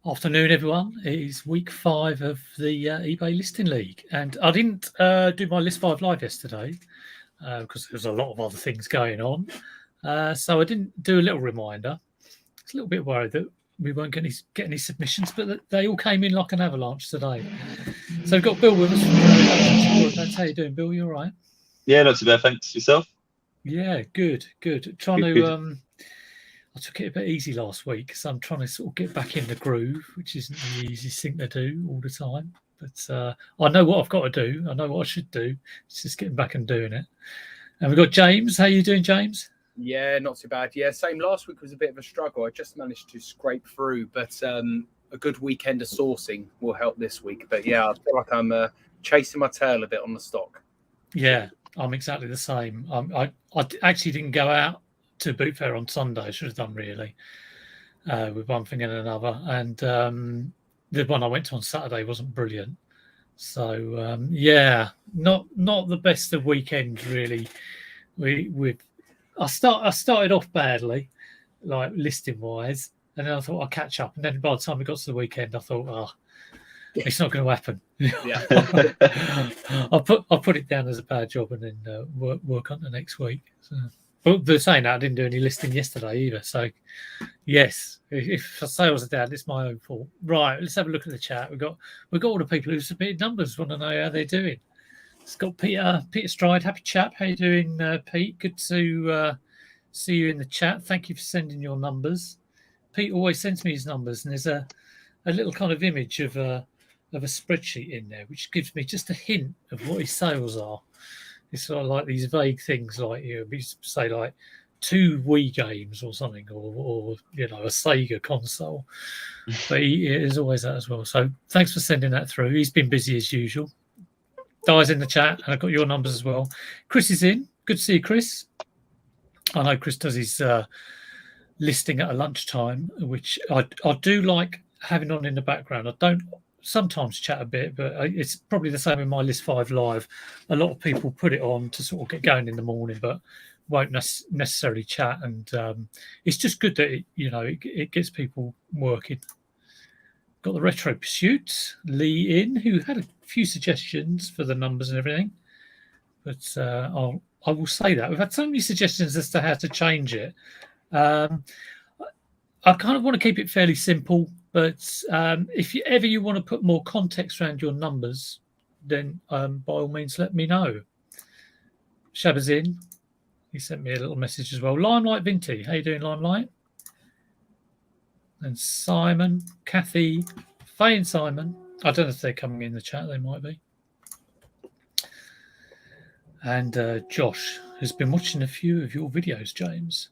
Afternoon, everyone. It is week 5 of the eBay Listing League, and I didn't do my List 5 live yesterday because there was a lot of other things going on. So I didn't do a little reminder. I was a little bit worried that we won't get any submissions, but they all came in like an avalanche today. So we've got Bill with us from Dungeons&joypads. How you doing, Bill? You all right? Yeah, not too bad. Thanks. Yourself? Yeah, good. I took it a bit easy last week, so I'm trying to sort of get back in the groove, which isn't the easiest thing to do all the time. But I know what I've got to do. I know what I should do. It's just getting back and doing it. And we've got James. How you doing, James? Yeah, not too bad. Yeah, same. Last week was a bit of a struggle. I just managed to scrape through, but a good weekend of sourcing will help this week. But yeah, I feel like I'm chasing my tail a bit on the stock. Yeah, I'm exactly the same. I actually didn't go out to Boot Fair on Sunday. I should have done really with one thing and another. And the one I went to on Saturday wasn't brilliant. So yeah, not the best of weekends really. I started off badly, like listing wise, and then I thought I'll catch up. And then by the time we got to the weekend, I thought, it's not going to happen. Yeah, I'll put it down as a bad job and then work on the next week. So. But they're saying that I didn't do any listing yesterday either. So, yes, if sales are down, it's my own fault. Right, let's have a look at the chat. We've got all the people who submitted numbers. Want to know how they're doing. It's got Peter Stride. Happy chap. How you doing, Pete? Good to see you in the chat. Thank you for sending your numbers. Pete always sends me his numbers, and there's a little kind of image of a spreadsheet in there, which gives me just a hint of what his sales are. It's sort of like these vague things, like say like 2 Wii games or something, or a Sega console. But he is always that as well. So thanks for sending that through. He's been busy as usual. Di's in the chat, and I've got your numbers as well. Chris is in. Good to see you, Chris. I know Chris does his listing at a lunchtime, which I do like having on in the background. I don't sometimes chat a bit, but it's probably the same in my List 5 live. A lot of people put it on to sort of get going in the morning, but won't necessarily chat. And it's just good that it gets people working. Got the Retro Pursuit, Lee in, who had a few suggestions for the numbers and everything. But I will say that we've had so many suggestions as to how to change it. I kind of want to keep it fairly simple. But if you want to put more context around your numbers, then by all means, let me know. Shabba's in. He sent me a little message as well. Limelight Vinty. How you doing, Limelight? And Simon, Kathy, Faye and Simon. I don't know if they're coming in the chat. They might be. And Josh has been watching a few of your videos, James.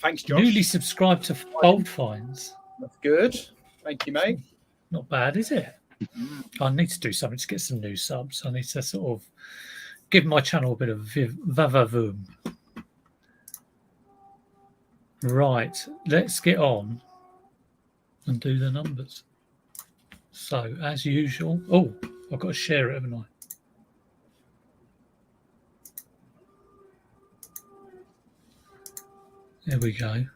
Thanks, Josh. Newly subscribed to Bold Finds. That's good. Thank you, mate. Not bad, is it? I need to do something to get some new subs. I need to sort of give my channel a bit of vavavoom. Right, let's get on and do the numbers. So, as usual... Oh, I've got to share it, haven't I? There we go.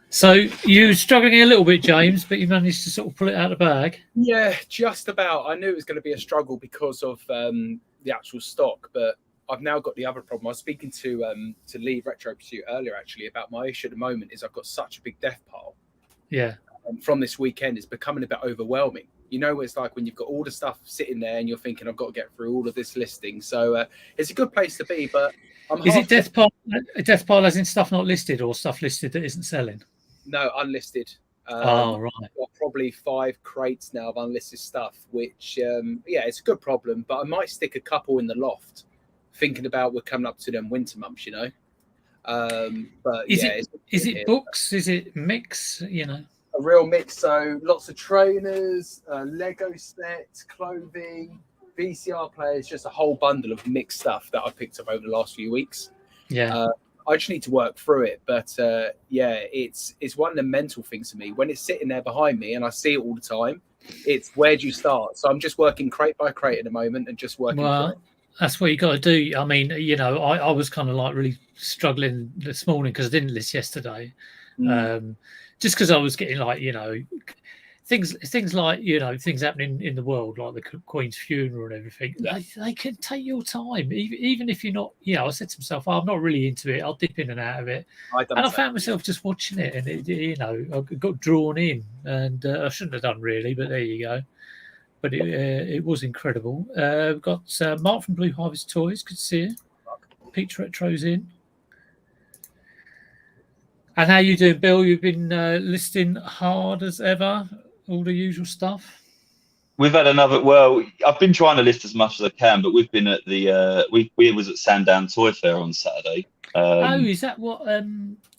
So you're struggling a little bit, James, but you managed to sort of pull it out of the bag. Yeah, just about. I knew it was going to be a struggle because of the actual stock, but I've now got the other problem. I was speaking to Lee Retro Pursuit earlier, actually, about my issue at the moment is I've got such a big death pile. Yeah. And from this weekend, it's becoming a bit overwhelming. You know, it's like when you've got all the stuff sitting there and you're thinking, I've got to get through all of this listing. So it's a good place to be, but is it death pile as in stuff not listed or stuff listed that isn't selling? No, unlisted. Right. I've got probably 5 crates now of unlisted stuff, which, it's a good problem. But I might stick a couple in the loft, thinking about we're coming up to them winter months, you know. But is it books? Is it mix? You know, a real mix. So lots of trainers, Lego sets, clothing, VCR players, just a whole bundle of mixed stuff that I've picked up over the last few weeks. Yeah. I just need to work through it. But it's one of the mental things for me. When it's sitting there behind me and I see it all the time, it's where do you start? So I'm just working crate by crate at the moment and just working through it. That's what you got to do. I mean, I was kind of like really struggling this morning because I didn't list yesterday to just because I was getting like, things like, things happening in the world, like the Queen's funeral and everything. Yeah. They can take your time, even if you're not. I said to myself, I'm not really into it. I'll dip in and out of it, and I found myself just watching it, and I got drawn in, and I shouldn't have done really, but there you go. But it was incredible. We've got Mark from Blue Harvest Toys. Good to see you. Peach Retro's in. And how you doing, Bill? You've been listing hard as ever, all the usual stuff. We've had another. Well, I've been trying to list as much as I can, but we've been at the. We was at Sandown Toy Fair on Saturday. Is that what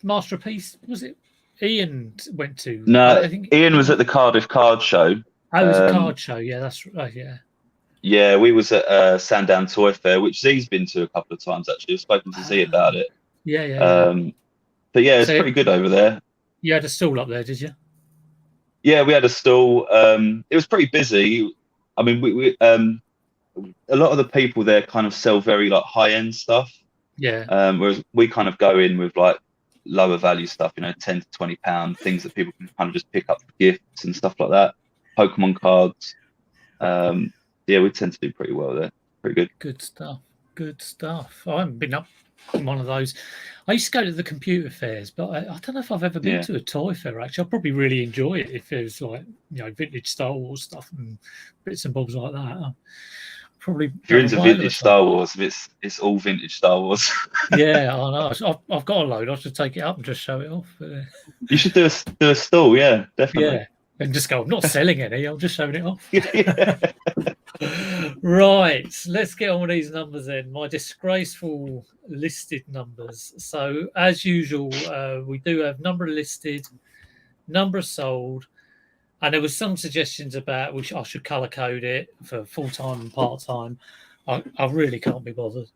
Master of Peace was it? Ian went to. No, I think Ian was at the Cardiff Card Show. Oh, it was a card show. Yeah, that's right. Yeah. Yeah, we was at Sandown Toy Fair, which Z's been to a couple of times actually. I've spoken to Z about it. Yeah. But yeah, it's pretty good over there. You had a stall up there, did you? Yeah, we had a stall. It was pretty busy. I mean, we a lot of the people there kind of sell very like high end stuff. Yeah. Whereas we kind of go in with like lower value stuff, £10 to £20, things that people can kind of just pick up for gifts and stuff like that. Pokemon cards. Yeah, we tend to do pretty well there. Pretty good. Good stuff. I haven't been up in one of those. I used to go to the computer fairs, but I don't know if I've ever been to a toy fair. Actually, I'd probably really enjoy it if it was like vintage Star Wars stuff and bits and bobs like that. Probably. If you're into vintage Star Wars, it's all vintage Star Wars. Yeah, I know. I've got a load. I should take it up and just show it off. You should do a stall. Yeah, definitely. Yeah, and just go. I'm not selling any. I'm just showing it off. Yeah. Right, let's get on with these numbers then. My disgraceful listed numbers. So, as usual, we do have number listed, number sold, and there was some suggestions about which I should color code it for full time and part time. I really can't be bothered.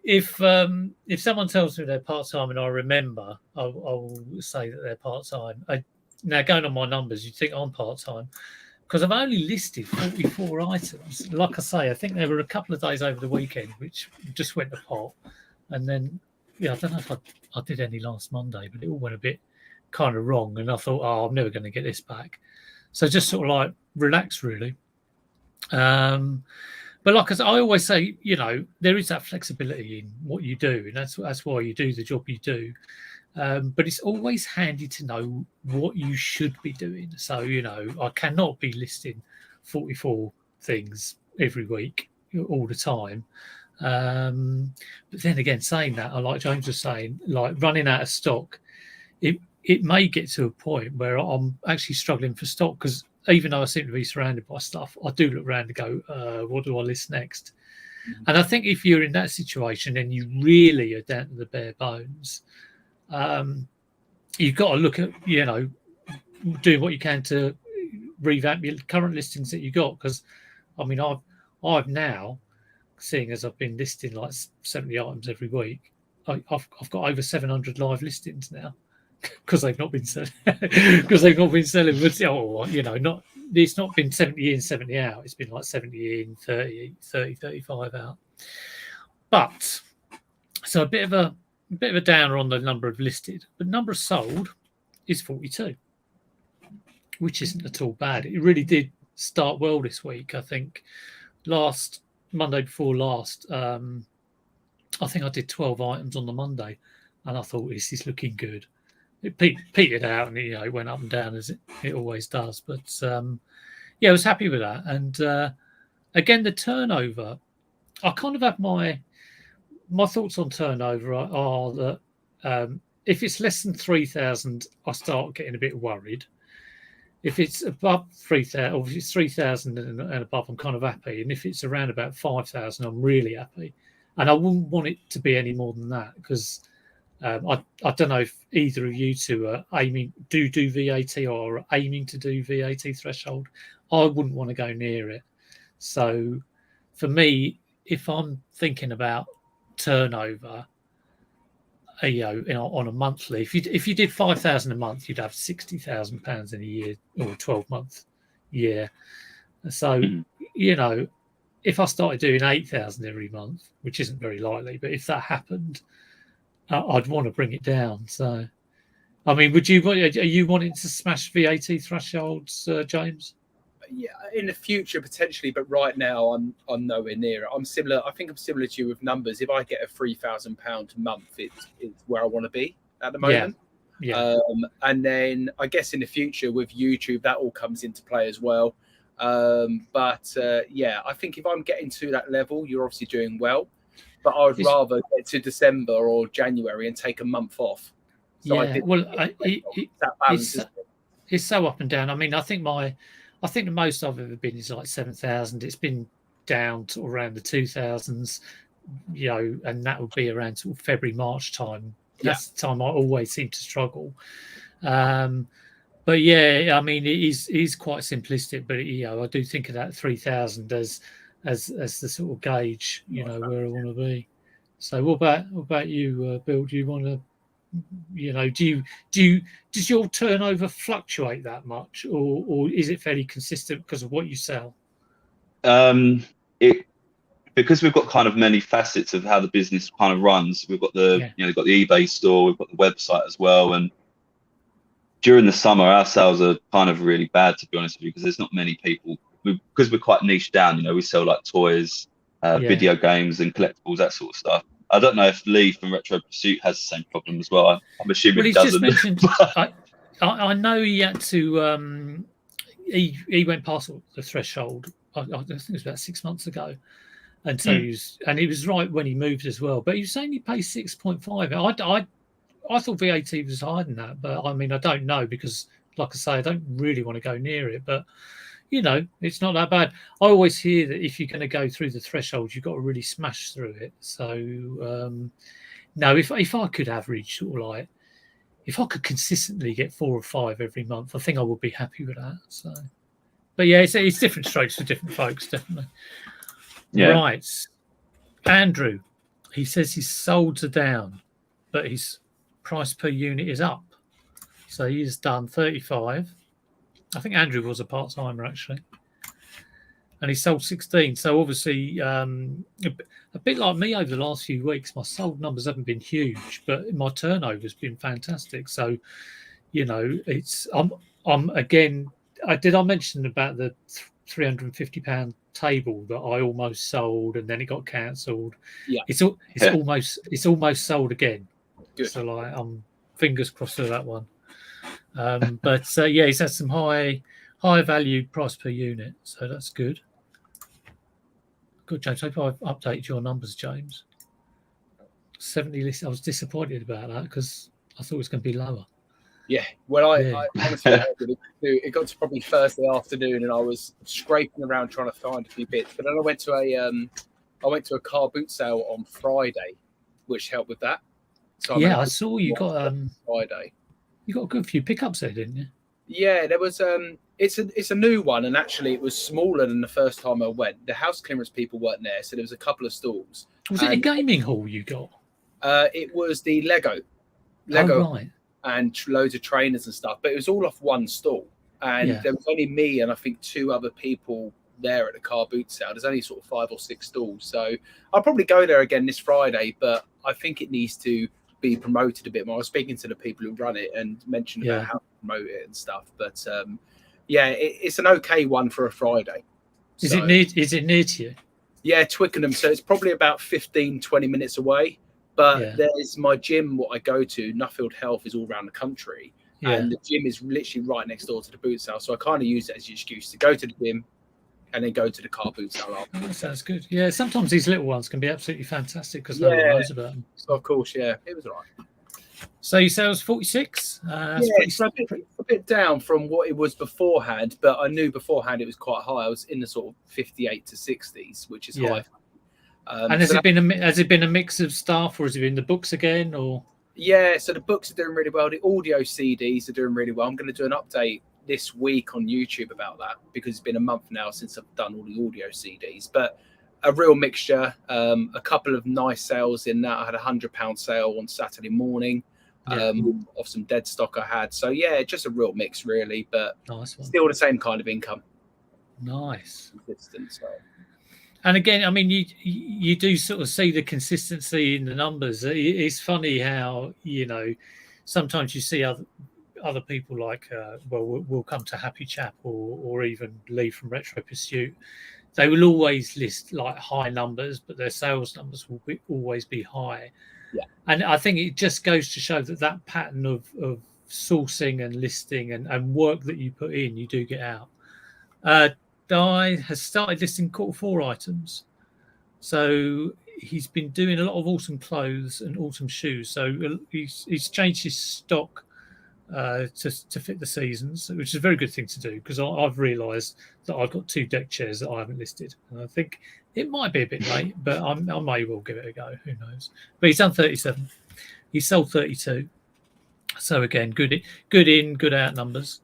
If someone tells me they're part time and I remember, I'll say that they're part time. Now, going on my numbers, you'd think I'm part time because I've only listed 44 items. Like I say, I think there were a couple of days over the weekend which just went to pot, and then I don't know if I did any last Monday, but it all went a bit kind of wrong, and I thought, I'm never going to get this back. So just sort of like relax, really. But like I always say, there is that flexibility in what you do, and that's why you do the job you do. But it's always handy to know what you should be doing. So, I cannot be listing 44 things every week all the time. But then again, saying that, I like James was saying, like running out of stock, it may get to a point where I'm actually struggling for stock because even though I seem to be surrounded by stuff, I do look around and go, what do I list next? Mm-hmm. And I think if you're in that situation and you really are down to the bare bones, you've got to look at, doing what you can to revamp your current listings that you got. Because, I mean, I've now, seeing as I've been listing like 70 items every week, I've got over 700 live listings now because they've not been selling. Because they've not been selling. It's not been 70 in, 70 out. It's been like 70 in, 30, 35 out. But so a bit of a downer on the number of listed, but number sold is 42, which isn't at all bad. It really did start well this week. I think last Monday before last, I think I did 12 items on the Monday, and I thought this is looking good. It petered out, and it went up and down as it always does. But I was happy with that. And again, the turnover, I kind of have my thoughts on turnover are that if it's less than 3,000, I start getting a bit worried. If it's above 3,000, or if it's 3,000 and above, I'm kind of happy. And if it's around about 5,000, I'm really happy. And I wouldn't want it to be any more than that because I don't know if either of you two are aiming do VAT or are aiming to do VAT threshold. I wouldn't want to go near it. So for me, if I'm thinking about turnover, on a monthly, if you did 5,000 a month, you'd have £60,000 in a year or 12-month year. So if I started doing 8,000 every month, which isn't very likely, but if that happened, I'd want to bring it down. So, I mean, are you wanting to smash VAT thresholds, James? Yeah, in the future potentially, but right now I'm nowhere near it. I'm similar. I think I'm similar to you with numbers. If I get a £3,000 a month, it's where I want to be at the moment. Yeah. And then I guess in the future with YouTube, that all comes into play as well. But I think if I'm getting to that level, you're obviously doing well. But I would rather get to December or January and take a month off. So that balance. It's so up and down. I mean, I think the most I've ever been is like 7,000. It's been down to around the 2,000s, and that would be around sort of February, March time. That's the time I always seem to struggle. But yeah, I mean, it is quite simplistic, but I do think of that 3,000 as the sort of gauge, where I want to be. So what about you, Bill? Do you want to, does your turnover fluctuate that much, or is it fairly consistent because of what you sell? Because we've got kind of many facets of how the business kind of runs. We've got we've got the eBay store, we've got the website as well, and during the summer, our sales are kind of really bad, to be honest with you, because there's not many people. Because we're quite niche down, we sell like toys, video games, and collectibles, that sort of stuff. I don't know if Lee from Retro Pursuit has the same problem as well. I'm assuming he doesn't. Just mentioned, I know he had to. He went past the threshold. I think it was about 6 months ago, and so he was right when he moved as well. But he was saying he pays 6.5. I thought VAT was higher than that, but I mean, I don't know because, like I say, I don't really want to go near it. But it's not that bad. I always hear that if you're going to go through the threshold, you've got to really smash through it. So, no, if I could average sort of like, if I could consistently get 4 or 5 every month, I think I would be happy with that. So, but yeah, it's different strokes for different folks, definitely. Yeah. Right, Andrew, he says his solds are down, but his price per unit is up. So he's done 35. I think Andrew was a part-timer actually, and he sold 16. So obviously, a bit like me over the last few weeks, my sold numbers haven't been huge, but my turnover's been fantastic. So, it's I'm again. Did I mention about the £350 table that I almost sold and then it got cancelled? Yeah, it's almost sold again. Good. So like, I'm fingers crossed for that one. But he's had some high value price per unit, so that's good. Good, James. Hope I've updated your numbers, James. 70 list. I was disappointed about that because I thought it was going to be lower. Yeah, well, I honestly it got to probably Thursday afternoon, and I was scraping around trying to find a few bits. But then I went to a car boot sale on Friday, which helped with that. So I saw you got Friday. You got a good few pickups there, didn't you? Yeah, there was. It's a new one, and actually, it was smaller than the first time I went. The house clearance people weren't there, so there was a couple of stalls. Was it a gaming hall you got? It was the Lego, oh, right. And loads of trainers and stuff, but it was all off one stall, and there was only me and I think 2 other people there at the car boot sale. There's only sort of 5 or 6 stalls, so I'll probably go there again this Friday, but I think it needs to be promoted a bit more. I was speaking to the people who run it and mentioned about how to promote it and stuff, but it's an okay one for a Friday. Is it near to you? Yeah, Twickenham, so it's probably about 15-20 minutes away. But there's my gym, what I go to, Nuffield Health, is all around the country. And the gym is literally right next door to the boot sale. So I kind of use it as an excuse to go to the gym and then go to the car boot sale after. That sounds good. Yeah, sometimes these little ones can be absolutely fantastic because no one knows about them. So of course, it was all right. So your sales 46? It's a bit down from what it was beforehand, but I knew beforehand it was quite high. I was in the sort of 58 to 60s, which is high. And has it been a mix of stuff, or has it been the books again, or? Yeah, so the books are doing really well. The audio CDs are doing really well. I'm going to do an update this week on YouTube about that because it's been a month now since I've done all the audio CDs. But a real mixture. A couple of nice sales in that. I had £100 sale on Saturday morning of some dead stock I had. So just a real mix really, but still the same kind of income. Nice. Consistent. So. And again, I mean, you do sort of see the consistency in the numbers. It's funny how, you know, sometimes you see other people like, we'll come to Happy Chap or even Lee from Retro Pursuit. They will always list like high numbers, but their sales numbers will always be high. Yeah. And I think it just goes to show that pattern of sourcing and listing and work that you put in, you do get out. Di has started listing Q4 items. So he's been doing a lot of autumn clothes and autumn shoes. So he's changed his stock to fit the seasons, which is a very good thing to do, because I've realised that I've got 2 deck chairs that I haven't listed, and I think it might be a bit late, but I may well give it a go. Who knows? But he's done 37. He sold 32. So again, good in, good out numbers.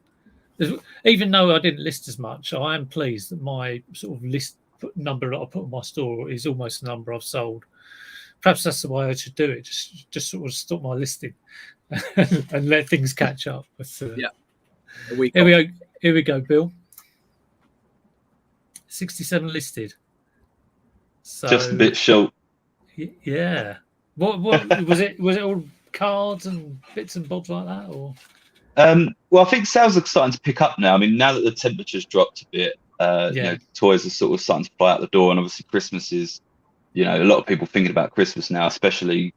Even though I didn't list as much, I am pleased that my sort of list number that I put on my store is almost the number I've sold. Perhaps that's the way I should do it. Just sort of stop my listing and let things catch up. But, Yeah. Here we go, Bill. 67 listed. So, just a bit short. Yeah. What was it? Was it all cards and bits and bobs like that, or? Well, I think sales are starting to pick up now. I mean, now that the temperature's dropped a bit, you know, toys are sort of starting to fly out the door, and obviously Christmas is, you know, a lot of people thinking about Christmas now, especially, you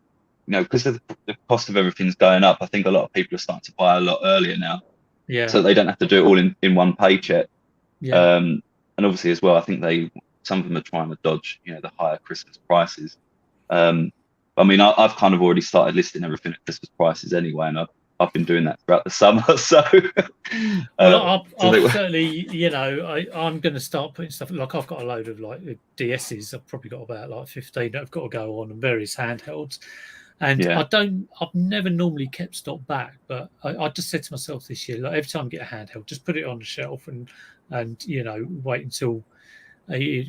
know, because the cost of everything's going up. I think a lot of people are starting to buy a lot earlier now, so they don't have to do it all in one paycheck. And obviously as well, I think some of them are trying to dodge, you know, the higher Christmas prices. I mean, I've kind of already started listing everything at Christmas prices anyway, and I've been doing that throughout the summer. So, well, I'll certainly, you know, I'm going to start putting stuff. Like I've got a load of like DSs. I've probably got about like 15 that have got to go on, and various handhelds. And I've never normally kept stock back, but I just said to myself this year, like every time I get a handheld, just put it on the shelf and you know, wait until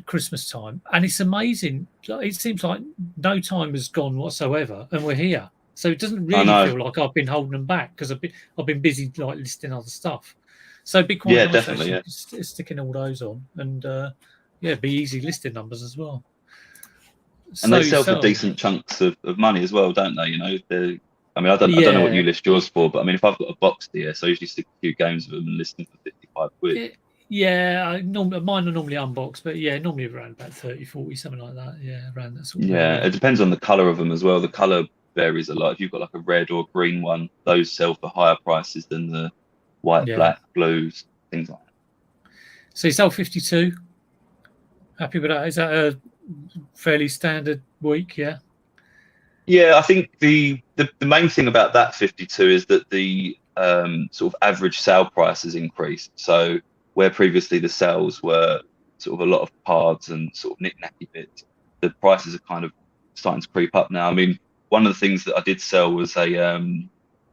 Christmas time. And it's amazing. It seems like no time has gone whatsoever, and we're here. So it doesn't really feel like I've been holding them back, because I've been busy like listing other stuff. So it'd be quite nice definitely, sticking all those on, and be easy listing numbers as well. And they sell for decent chunks of money as well, don't they? You know, I mean, I don't know what you list yours for, but I mean, if I've got a box here, so I usually stick a few games with them and list them for 55 quid. Mine are normally unboxed, but normally around about 30, 40, something like that. Yeah, around that sort of it depends on the colour of them as well. The colour varies a lot. If you've got like a red or green one, those sell for higher prices than the white, black, blues, things like that. So you sold 52. Happy with that? Is that a fairly standard week? Yeah, I think the main thing about that 52 is that the sort of average sale price has increased. So where previously the sales were sort of a lot of cards and sort of knick-knacky bits, the prices are kind of starting to creep up now. I mean, one of the things that I did sell was a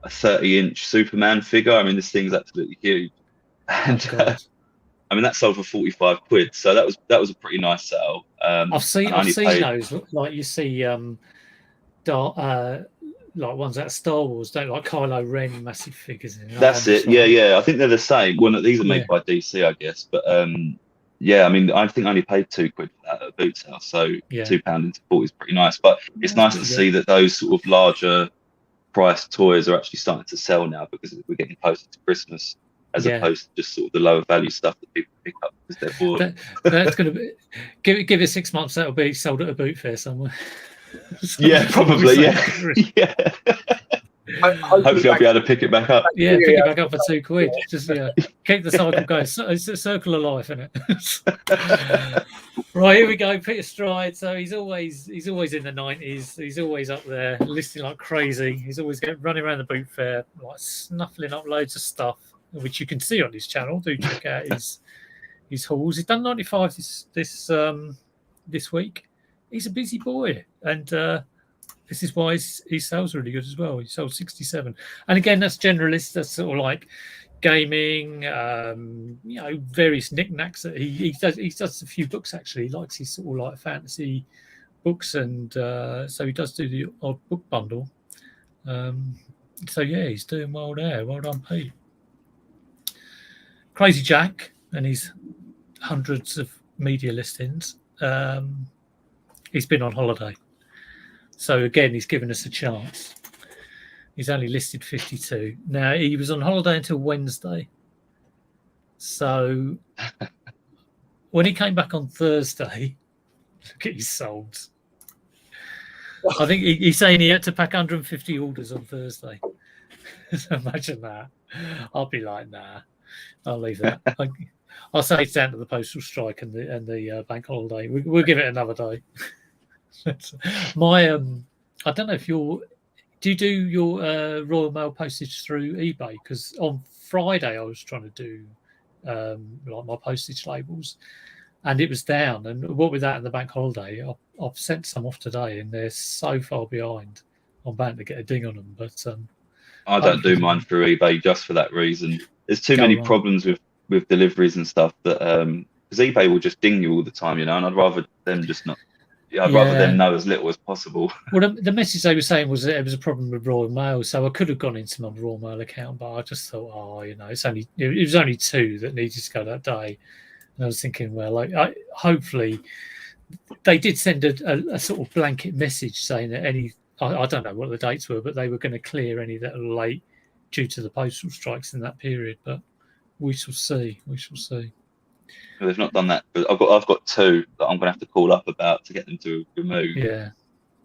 30-inch Superman figure. I mean, this thing's absolutely huge, and I mean that sold for 45 quid. So that was a pretty nice sale. I've seen those, like you see, like ones out of Star Wars, don't like Kylo Ren massive figures. That's it. Yeah. I think they're the same. Well, these are made by DC, I guess, but I mean, I think I only paid £2 for that at a boot sale, so £2 into 40 is pretty nice. But it's nice to see that those sort of larger priced toys are actually starting to sell now, because we're getting closer to Christmas, as opposed to just sort of the lower value stuff that people pick up because they're bored. That's going to be give it 6 months. That'll be sold at a boot fair somewhere. Probably. Yeah. Hopefully, I'll be able to pick it back up. Yeah, pick it back up for £2. Just keep the cycle going. It's a circle of life, isn't it? Right, here we go. Peter Stride. So he's always in the 90s. He's always up there listing like crazy. He's always running around the boot fair, like snuffling up loads of stuff, which you can see on his channel. Do check out his hauls. He's done 95 this week. He's a busy boy, and this is why his sales are really good as well. He sold 67, and again, that's generalist. That's sort of like gaming, various knickknacks that he does. He does a few books actually. He likes his sort of like fantasy books, and so he does do the odd book bundle. So he's doing well there. Well done, Pete. Crazy Jack and his hundreds of media listings. he's been on holiday. So again, he's given us a chance. He's only listed 52. Now, he was on holiday until Wednesday. So when he came back on Thursday, look at his solds. I think he's saying he had to pack 150 orders on Thursday. So imagine that. I'll be like, nah, I'll leave that. I'll say it's down to the postal strike and the bank holiday. We'll give it another day. My I don't know if do you do your Royal Mail postage through eBay? Because on Friday I was trying to do like my postage labels, and it was down. And what with that and the bank holiday, I've sent some off today, and they're so far behind. I'm bound to get a ding on them. But I don't do mine through eBay just for that reason. There's too many problems with deliveries and stuff that because eBay will just ding you all the time, and I'd rather them just not. Yeah, I'd rather them know as little as possible. Well, the message they were saying was that it was a problem with Royal Mail, so I could have gone into my Royal Mail account, but I just thought, it was only 2 that needed to go that day, and I was thinking, well, hopefully they did send a sort of blanket message saying that I don't know what the dates were, but they were going to clear any that are late due to the postal strikes in that period. But we shall see. We shall see. They've not done that, but I've got 2 that I'm going to have to call up about to get them to remove. Yeah,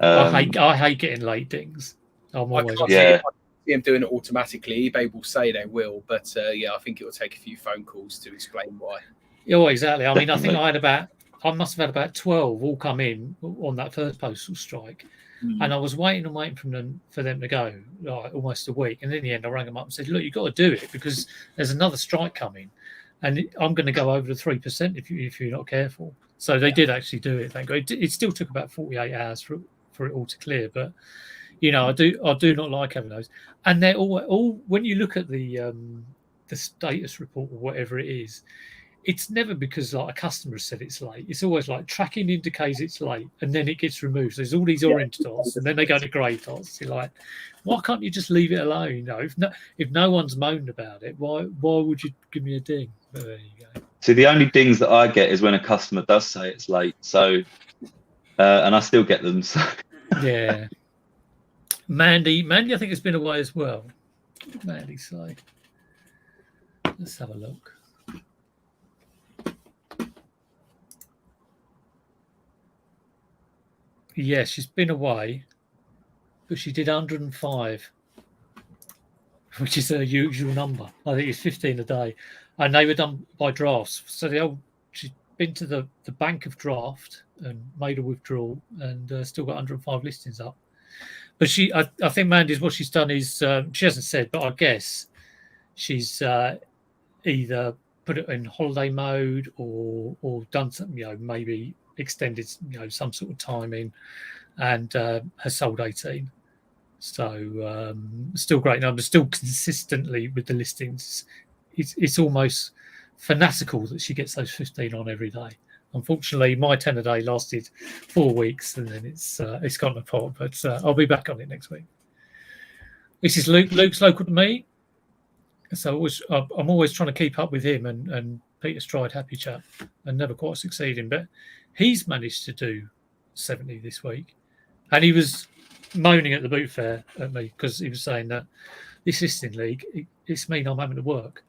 I hate getting late dings. I'm always I can't see them doing it automatically. eBay will say they will, but I think it will take a few phone calls to explain why. Oh, exactly. I mean, I think I must have had about 12 all come in on that first postal strike. And I was waiting for them to go, like almost a week. And in the end, I rang them up and said, look, you've got to do it because there's another strike coming. And I'm going to go over the 3% if you're not careful. So they did actually do it, thank God. It still took about 48 hours for it all to clear. But, I do not like having those. And they're all when you look at the status report or whatever it is, it's never because like a customer said it's late. It's always like tracking indicates it's late, and then it gets removed. So there's all these orange dots, and then they go to grey dots. You're like, why can't you just leave it alone? If no one's moaned about it, why would you give me a ding? But there you go. See, the only dings that I get is when a customer does say it's late. So, and I still get them. So. Yeah. Mandy, I think has been away as well. What did Mandy say? Let's have a look. Yes, she's been away, but she did 105, which is her usual number. I think it's 15 a day, and they were done by drafts. So she's been to the bank of draft and made a withdrawal, and still got 105 listings up. But I think Mandy's what she's done is she hasn't said, but I guess she's either put it in holiday mode or done something, maybe extended some sort of timing, and has sold 18. So still great numbers, still consistently with the listings. It's almost fanatical that she gets those 15 on every day. Unfortunately, my 10 a day lasted 4 weeks, and then it's gone apart. But I'll be back on it next week. This is Luke. Luke's local to me, so I'm always trying to keep up with him and Peter Stride, happy chap, and never quite succeeding. But he's managed to do 70 this week, and he was moaning at the boot fair at me because he was saying that this listing league, it's mean I'm having to work.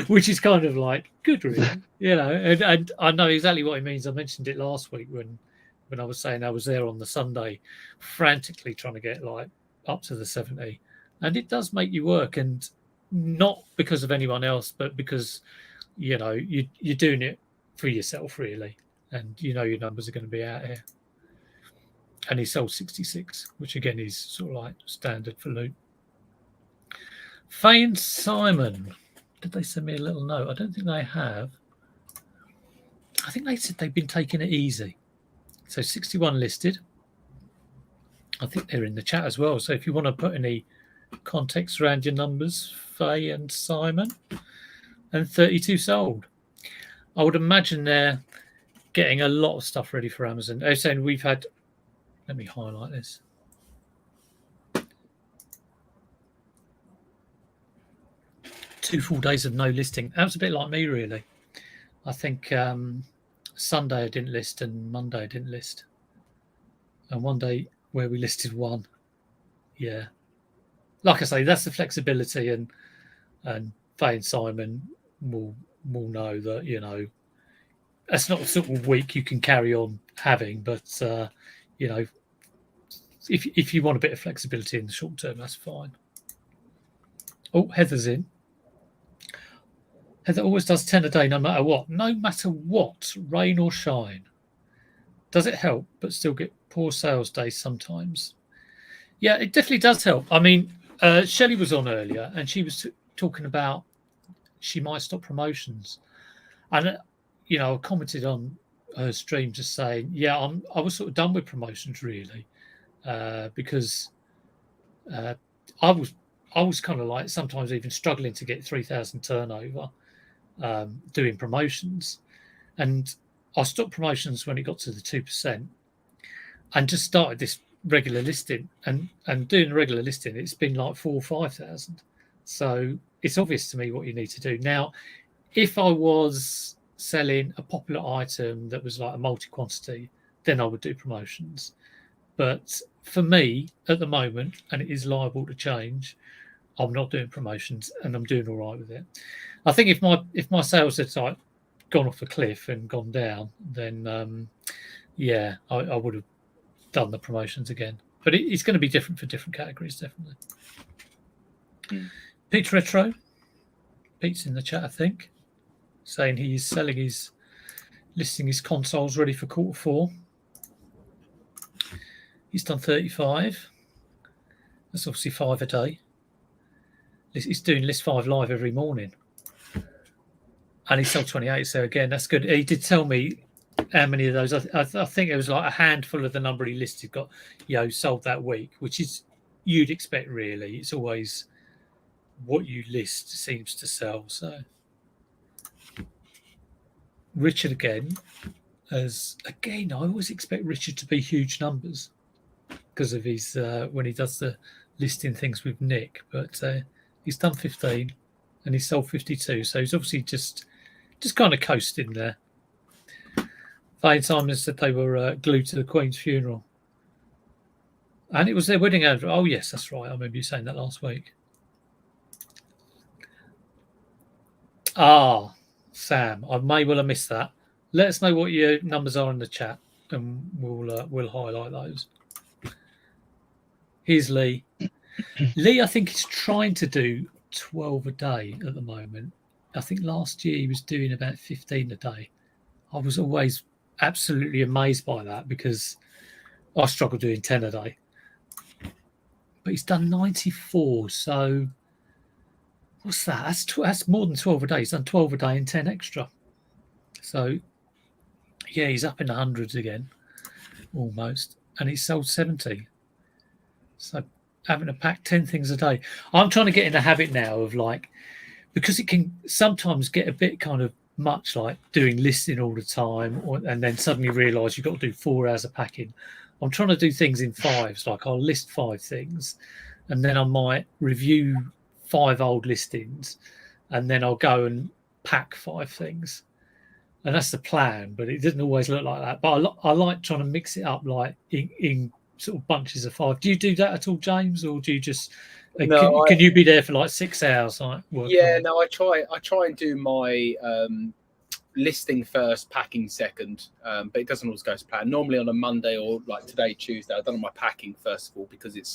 Which is kind of like good, really, and I know exactly what he means. I mentioned it last week when I was saying I was there on the Sunday, frantically trying to get like up to the 70, and it does make you work, and not because of anyone else, but because you're doing it for yourself, really, and your numbers are going to be out here. And he sold 66, which again is sort of like standard for Luke. Faye and Simon, did they send me a little note? I don't think they have. I think they said they've been taking it easy. So 61 listed. I think they're in the chat as well. So if you want to put any context around your numbers, Faye and Simon, and 32 sold. I would imagine they're getting a lot of stuff ready for Amazon. They're saying we've had, let me highlight this. Two full days of no listing. That was a bit like me, really. I think Sunday I didn't list, and Monday I didn't list, and one day where we listed one. Yeah, like I say, that's the flexibility, and Faye and Simon will know that, you know, that's not the sort of week you can carry on having, but you know, if you want a bit of flexibility in the short term, that's fine. Oh, Heather's in. Heather always does 10 a day, no matter what. No matter what, rain or shine. Does it help, but still get poor sales days sometimes? Yeah, it definitely does help. I mean, Shelley was on earlier, and she was talking about she might stop promotions. And, you know, I commented on her stream just saying, yeah, I was sort of done with promotions, really, because I was kind of like sometimes even struggling to get 3,000 turnover doing promotions. And I stopped promotions when it got to the 2% and just started this regular listing. And doing the regular listing, it's been like 4,000 or 5,000. So it's obvious to me what you need to do. Now, if I was selling a popular item that was like a multi-quantity, then I would do promotions. But for me, at the moment, and it is liable to change, I'm not doing promotions, and I'm doing all right with it. I think if my sales had like gone off a cliff and gone down, then yeah, I would have done the promotions again. But it's going to be different for different categories, definitely. Pete Retro, Pete's in the chat, I think, saying he's listing his consoles ready for Q4. He's done 35. That's obviously 5 a day. He's doing list 5 live every morning. And he sold 28, so again, that's good. He did tell me how many of those. I think it was like a handful of the number he listed got, sold that week, which is you'd expect, really. It's always what you list seems to sell. So Richard again, I always expect Richard to be huge numbers because of his when he does the listing things with Nick, but he's done 15 and he's sold 52, so he's obviously just kind of coasting there. Faye and Simon said they were glued to the Queen's funeral, and it was their wedding anniversary. Oh yes, that's right, I remember you saying that last week. Sam, I may well have missed that. Let us know what your numbers are in the chat, and we'll highlight those. Here's Lee. Lee, I think, is trying to do 12 a day at the moment. I think last year he was doing about 15 a day. I was always absolutely amazed by that because I struggle doing 10 a day. But he's done 94, so what's that? That's more than 12 a day. He's done 12 a day and 10 extra. So, yeah, he's up in the hundreds again, almost. And he's sold 70. So having to pack 10 things a day. I'm trying to get in the habit now of because it can sometimes get a bit kind of much, like doing listing all the time, and then suddenly realise you've got to do 4 hours of packing. I'm trying to do things in 5s, like I'll list 5 things, and then I might review 5 old listings, and then I'll go and pack 5 things. And that's the plan, but it doesn't always look like that. But I like trying to mix it up, like in sort of bunches of 5. Do you do that at all, James, or do you just can you be there for like 6 hours? Like I try and do my listing first, packing second, but it doesn't always go to plan. Normally on a Monday or like today, Tuesday, I've done my packing first of all because it's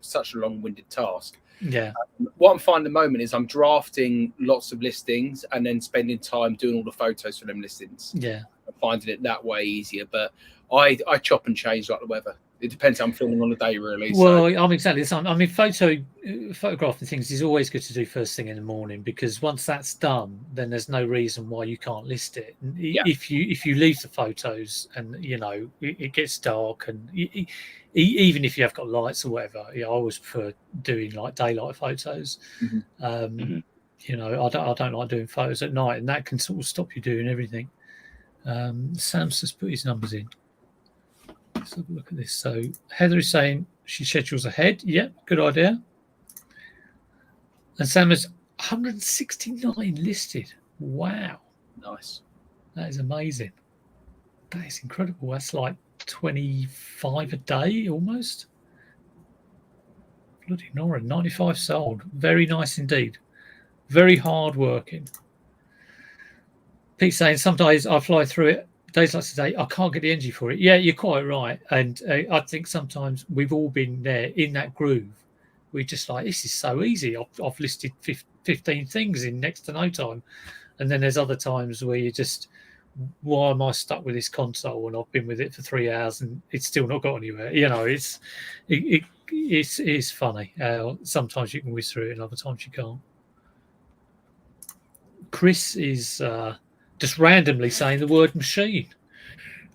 such a long-winded task. Yeah. What I'm finding at the moment is I'm drafting lots of listings and then spending time doing all the photos for them listings. Yeah. I'm finding it that way easier, but I chop and change like the weather. It depends how I'm feeling on the day, really. Well, I'm exactly the same. I mean, photographing things is always good to do first thing in the morning because once that's done, then there's no reason why you can't list it. Yeah. If you leave the photos and it gets dark, and even if you have got lights or whatever, I always prefer doing like daylight photos. Mm-hmm. I don't like doing photos at night, and that can sort of stop you doing everything. Sam's just put his numbers in. Let's have a look at this. So Heather is saying she schedules ahead. Yep, good idea. And Sam has 169 listed. Wow. Nice. That is amazing. That is incredible. That's like 25 a day almost. Bloody Nora, 95 sold. Very nice indeed. Very hard working. Pete's saying some days I fly through it. Days like today, I can't get the energy for it. Yeah, you're quite right. And I think sometimes we've all been there in that groove. We're just like, this is so easy. I've listed 15 things in next to no time. And then there's other times where you just, why am I stuck with this console and I've been with it for 3 hours and it's still not got anywhere? You know, it's funny. Sometimes you can whiz through it and other times you can't. Chris is just randomly saying the word machine.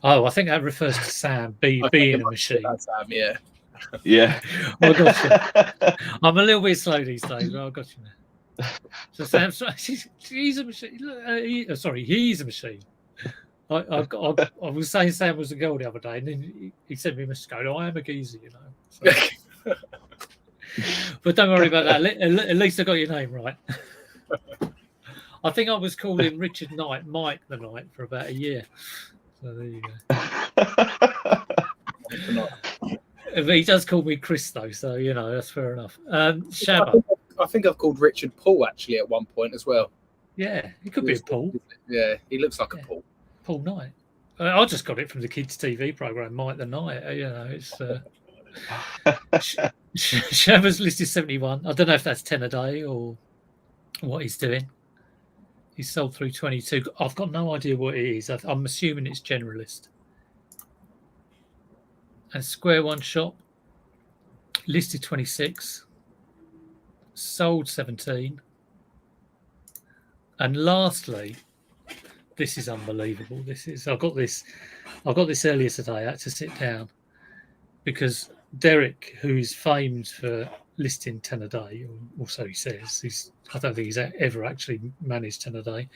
Oh, I think that refers to Sam being a machine. Sam, yeah. Yeah. I got you. I'm a little bit slow these days, but I got you now. So Sam, she's a machine. Sorry, he's a machine. I was saying Sam was a girl the other day, and then he sent me a message going, I am a geezer, you know. So. But don't worry about that. At least I got your name right. I think I was calling Richard Knight Mike the Knight for about a year. So there you go. But he does call me Chris, though, so, you know, that's fair enough. Shabba. I think I've called Richard Paul, actually, at one point as well. Yeah, he could be a Paul. Yeah, he looks like a Paul. Paul Knight. I just got it from the kids' TV programme, Mike the Knight. You know, it's... Shabba's listed 71. I don't know if that's 10 a day or what he's doing. He's sold through 22. I've got no idea what it is. I'm assuming it's generalist. And Square One Shop, listed 26, sold 17. And lastly, this is unbelievable. I got this earlier today. I had to sit down because Derek, who's famed for listing 10 a day, or so he says, I don't think he's ever actually managed 10 a day,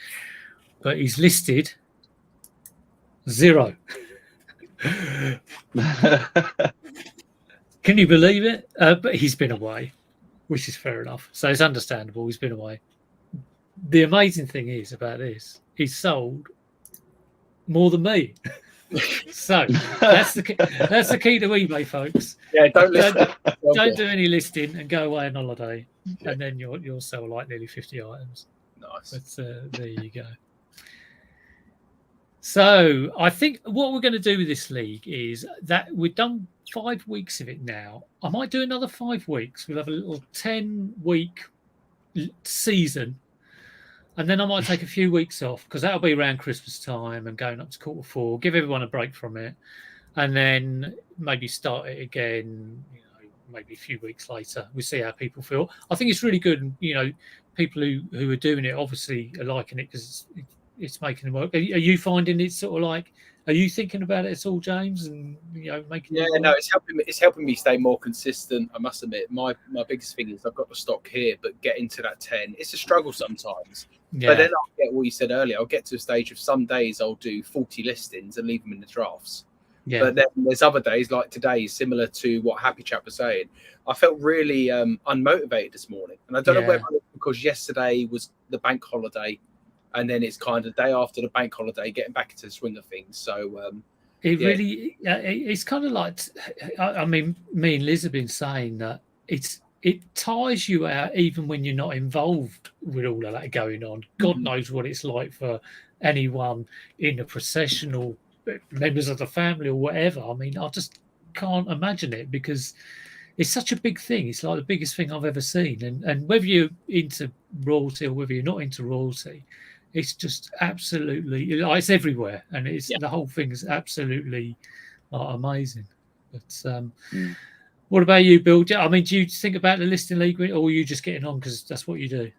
but he's listed 0. Can you believe it? But he's been away, which is fair enough. So it's understandable. He's been away. The amazing thing is about this, he's sold more than me. So that's the key to eBay, folks. Yeah, don't do any listing and go away on holiday, and then you'll sell like nearly 50 items. Nice. But there you go. So I think what we're going to do with this league is that we've done 5 weeks of it now. I might do another 5 weeks. We'll have a little 10-week season. And then I might take a few weeks off because that'll be around Christmas time and going up to Q4. Give everyone a break from it. And then maybe start it again, you know, maybe a few weeks later. We'll see how people feel. I think it's really good. And, you know, people who are doing it obviously are liking it because it's making them work. Are you finding it sort of like, are you thinking about it at all, James? And, you know, making it work? No, it's helping me stay more consistent. I must admit, my biggest thing is I've got the stock here, but getting to that 10, it's a struggle sometimes. Yeah. But then I'll get what you said earlier. I'll get to a stage of some days I'll do 40 listings and leave them in the drafts. Yeah. But then there's other days like today, similar to what Happy Chap was saying. I felt really unmotivated this morning, and I don't know whether it's because yesterday was the bank holiday. And then it's kind of the day after the bank holiday, getting back into the swing of things. So really, it's kind of like, I mean, me and Liz have been saying that it tires you out even when you're not involved with all of that going on. God knows what it's like for anyone in a procession or members of the family or whatever. I mean, I just can't imagine it because it's such a big thing. It's like the biggest thing I've ever seen. And whether you're into royalty or whether you're not into royalty, it's just absolutely, it's everywhere, and the whole thing is absolutely amazing. But what about you, Bill? I mean, do you think about the listing league, or are you just getting on because that's what you do?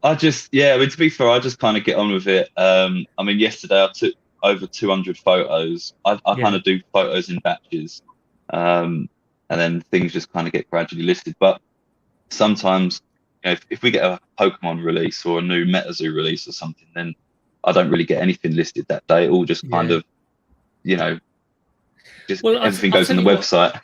I mean, to be fair, I just kind of get on with it. I mean, yesterday I took over 200 photos. I kind of do photos in batches, and then things just kind of get gradually listed. But sometimes, you know, if we get a Pokemon release or a new MetaZoo release or something, then I don't really get anything listed that day. It all just kind of, you know, just everything goes on the website.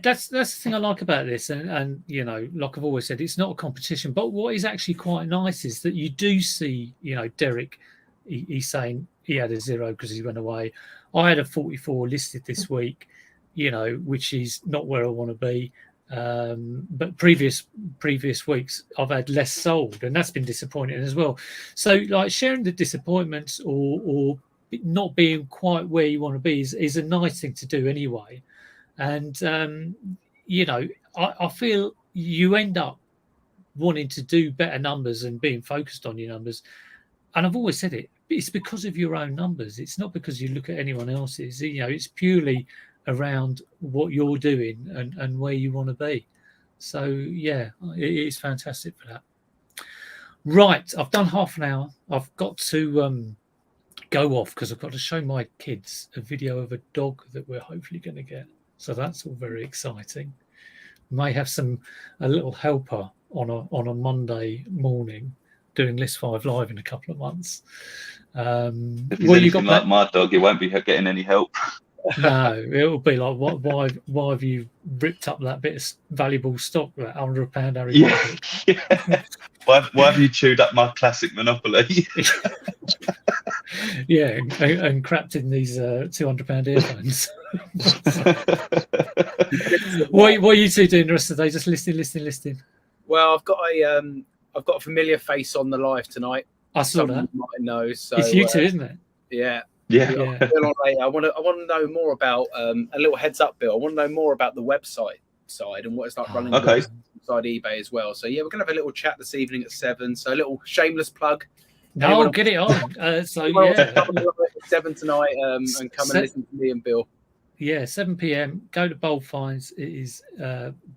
That's the thing I like about this, and you know, like I've always said, it's not a competition. But what is actually quite nice is that you do see, you know, Derek, he's saying he had a 0 because he went away. I had a 44 listed this week, which is not where I want to be. But previous weeks I've had less sold, and that's been disappointing as well. So like sharing the disappointments or not being quite where you want to be is a nice thing to do anyway. And I feel you end up wanting to do better numbers and being focused on your numbers. And I've always said it's because of your own numbers. It's not because you look at anyone else's. It's purely around what you're doing and where you want to be. So yeah, it is fantastic for that. Right, I've done half an hour. I've got to go off because I've got to show my kids a video of a dog that we're hopefully going to get. So that's all very exciting. May have a little helper on a Monday morning doing List 5 Live in a couple of months. If he's anything like my dog, he won't be getting any help. No, it'll be like, why have you ripped up that bit of valuable stock, that £100 Harry Potter? Yeah. Why have you chewed up my classic Monopoly? Yeah, and crapped in these £200 earphones. What are you two doing the rest of the day? Just listening? Well, I've got a familiar face on the live tonight. I saw that. You might know. So it's you two, isn't it? Yeah. Yeah. I want to know more about a little heads up, Bill. I want to know more about the website side and what it's like running inside eBay as well. So yeah, we're gonna have a little chat this evening at 7. So a little shameless plug. No, get it on. So yeah, 7 tonight, and come and listen to me and Bill. Yeah, 7 p.m. Go to Bold Finds. It is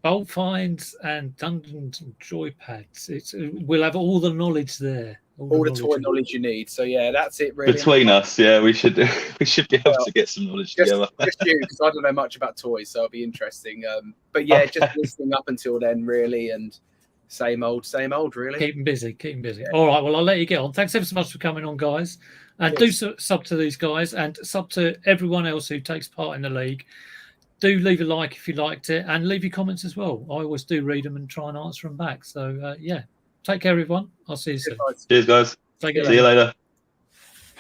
Bold Finds and Dungeons and Joypads. We'll have all the knowledge there. All the toy knowledge you need. So yeah, that's it. Really, between us, yeah, we should be able to get some knowledge together. Just you, because I don't know much about toys, so it'll be interesting. But yeah, just listening up until then, really, and same old, really. Keep them busy. Yeah. All right, well, I'll let you get on. Thanks ever so much for coming on, guys. And do sub to these guys and sub to everyone else who takes part in the league. Do leave a like if you liked it, and leave your comments as well. I always do read them and try and answer them back. So yeah, take care, everyone. I'll see you soon. Cheers, guys. Take care. See you later.